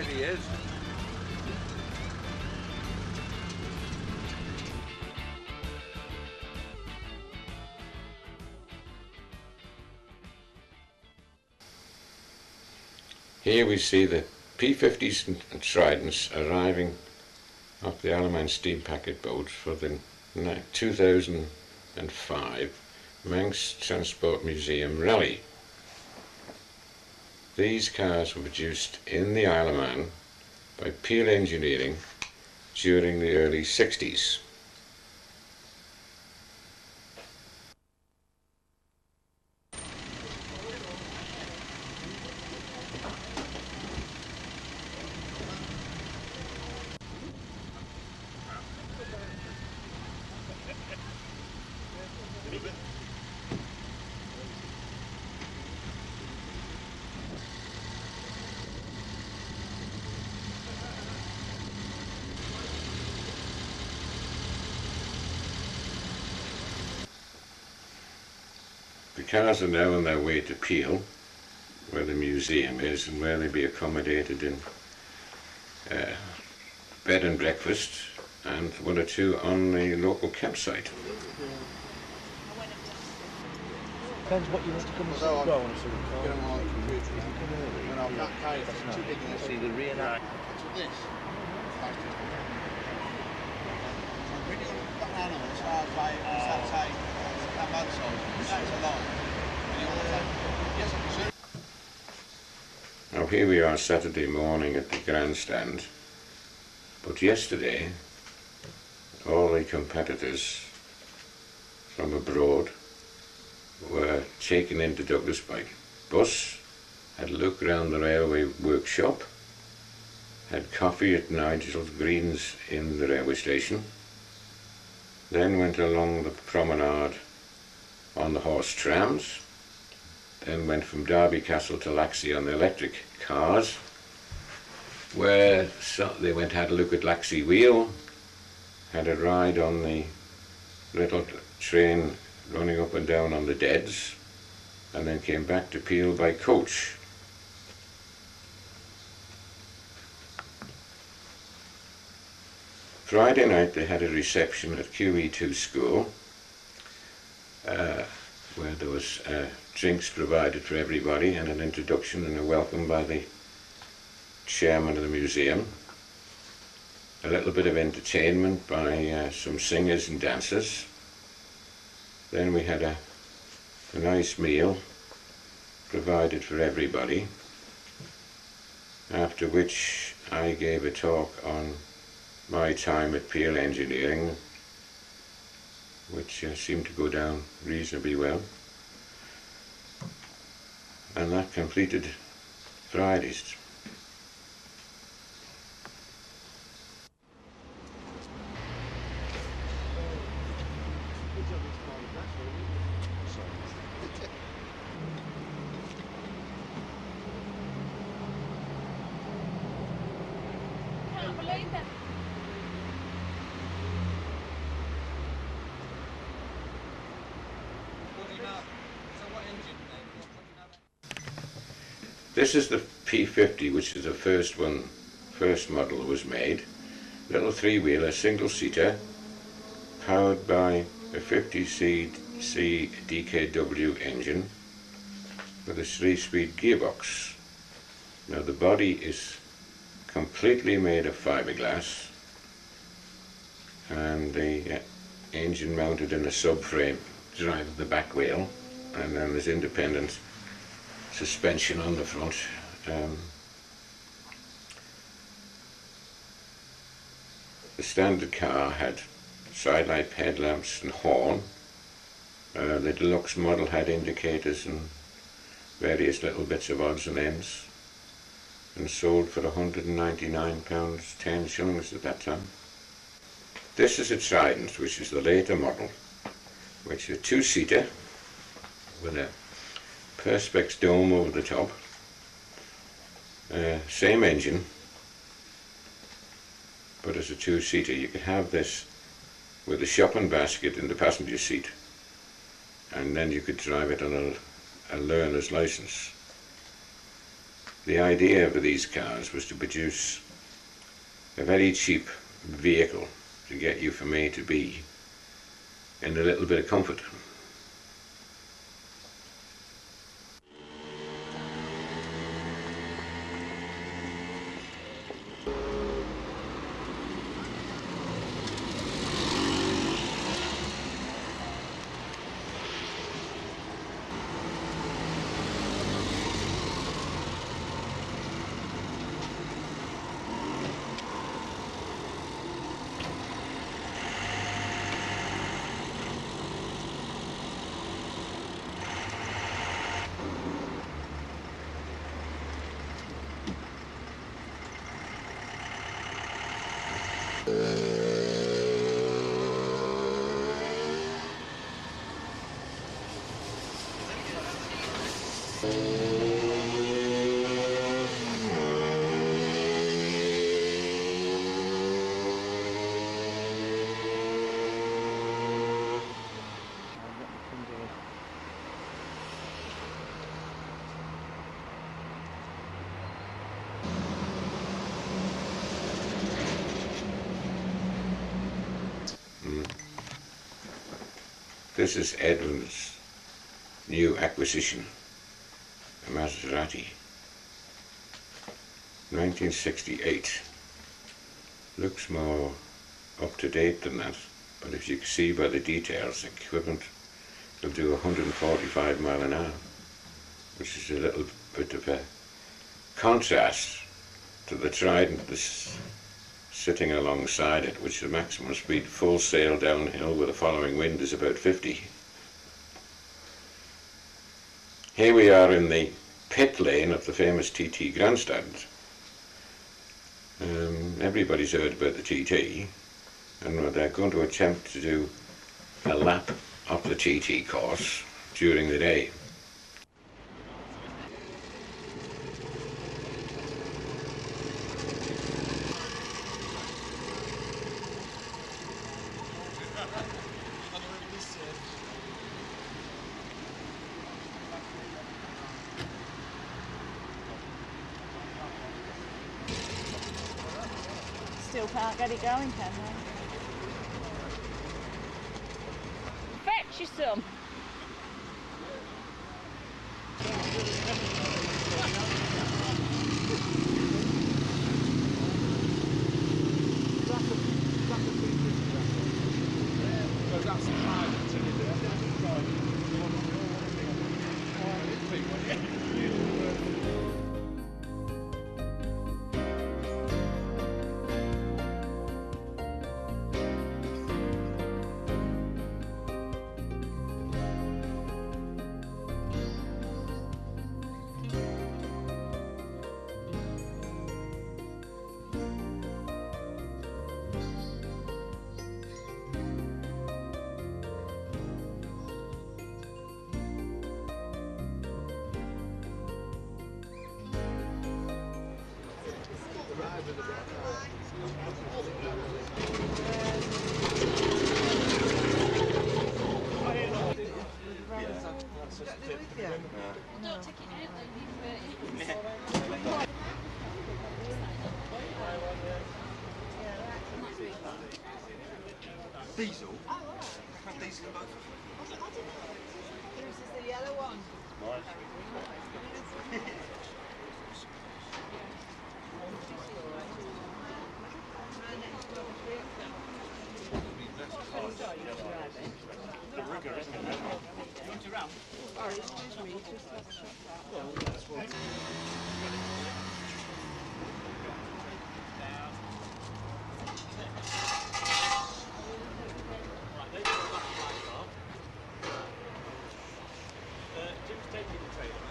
There he is. Here we see the P50s and Tridents arriving off the Isle of Man steam packet boat for the 2005 Manx Transport Museum Rally. These cars were produced in the Isle of Man by Peel Engineering during the early 60s. The cars are now on their way to Peel, where the museum is and where they'll be accommodated in bed and breakfast and one or two on the local campsite. Depends what you want to come and see. Although Well, I want to see the car. Going on like when I'm that cave, That's too big nice. in See the rear now. Look at this. When you've got animals, that's a mud size. That's a lot. And you want to take, yes, Now here we are Saturday morning at the grandstand, but yesterday all the competitors from abroad were taken into Douglas by bus, had a look around the railway workshop, had coffee at Nigel Green's in the railway station, then went along the promenade on the horse trams, then went from Derby Castle to Laxey on the electric cars, where they had a look at Laxey Wheel, had a ride on the little train running up and down on the Deads, and then came back to Peel by coach. Friday night they had a reception at QE2 school, where there was drinks provided for everybody and an introduction and a welcome by the chairman of the museum. A little bit of entertainment by some singers and dancers. Then we had a nice meal provided for everybody, after which I gave a talk on my time at Peel Engineering, which seemed to go down reasonably well. And that completed Friday's. Can't believe that. This is the P50, which is the first model that was made. Little three-wheeler, single-seater, powered by a 50cc DKW engine with a 3-speed gearbox. Now the body is completely made of fiberglass, and the engine mounted in a subframe drive of the back wheel, and then there's independent suspension on the front. The standard car had sidelight headlamps and horn. The deluxe model had indicators and various little bits of odds and ends, and sold for £199, 10 shillings at that time. This is a Trident, which is the later model, which is a two-seater with a Perspex dome over the top, same engine, but as a two-seater. You could have this with a shopping basket in the passenger seat, and then you could drive it on a learner's license. The idea for these cars was to produce a very cheap vehicle to get you from A to B in a little bit of comfort. This is Edwin's new acquisition, a Maserati, 1968. Looks more up to date than that, but if you can see by the details, the equipment will do 145 mile an hour, which is a little bit of a contrast to the Trident that's sitting alongside it, which the maximum speed full sail downhill with a following wind is about 50. Here we are in the pit lane of the famous TT grandstand. Everybody's heard about the TT, and they're going to attempt to do a lap of the TT course during the day. Still can't get it going, can they? Fetch you some. Don't take it out then. Diesel? Diesel both. This is the yellow one. Sorry, excuse me, just have a shot that. Jim's taking the trailer.